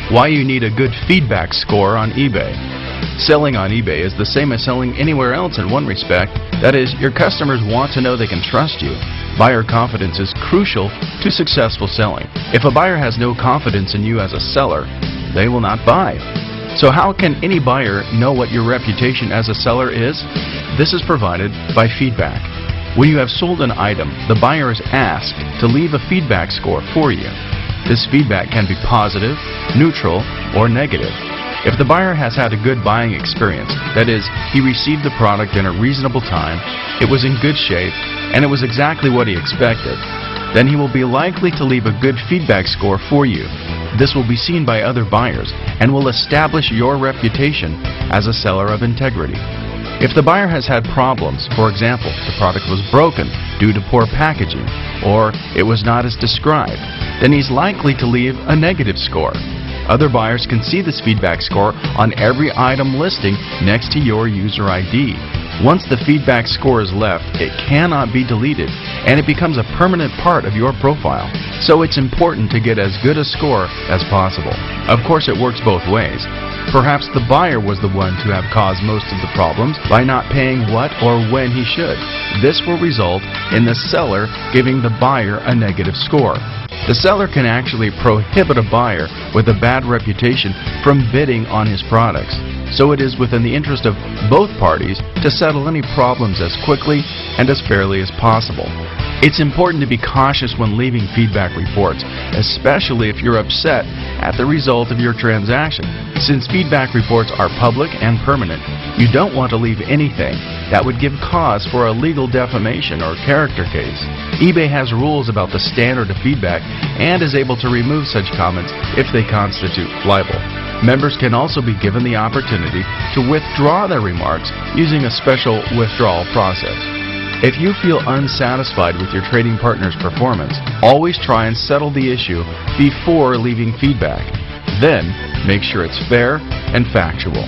Why you need a good feedback score on eBay. Selling on eBay is the same as selling anywhere else in one respect. That is, your customers want to know they can trust you. Buyer confidence is crucial to successful selling. If a buyer has no confidence in you as a seller, they will not buy. So how can any buyer know what your reputation as a seller is? This is provided by feedback. When you have sold an item, the buyer is asked to leave a feedback score for you. This feedback can be positive, neutral, or negative. If the buyer has had a good buying experience, that is, he received the product in a reasonable time, it was in good shape, and it was exactly what he expected, then he will be likely to leave a good feedback score for you. This will be seen by other buyers and will establish your reputation as a seller of integrity. If the buyer has had problems, for example, the product was broken due to poor packaging, or it was not as described, then he's likely to leave a negative score. Other buyers can see this feedback score on every item listing next to your user ID. Once the feedback score is left, it cannot be deleted, and it becomes a permanent part of your profile. So it's important to get as good a score as possible. Of course, it works both ways. Perhaps the buyer was the one to have caused most of the problems by not paying what or when he should. This will result in the seller giving the buyer a negative score. The seller can actually prohibit a buyer with a bad reputation from bidding on his products. So it is within the interest of both parties to settle any problems as quickly and as fairly as possible. It's important to be cautious when leaving feedback reports, especially if you're upset at the result of your transaction. Since feedback reports are public and permanent, you don't want to leave anything that would give cause for a legal defamation or character case. eBay has rules about the standard of feedback and is able to remove such comments if they constitute libel. Members can also be given the opportunity to withdraw their remarks using a special withdrawal process. If you feel unsatisfied with your trading partner's performance, always try and settle the issue before leaving feedback. Then, make sure it's fair and factual.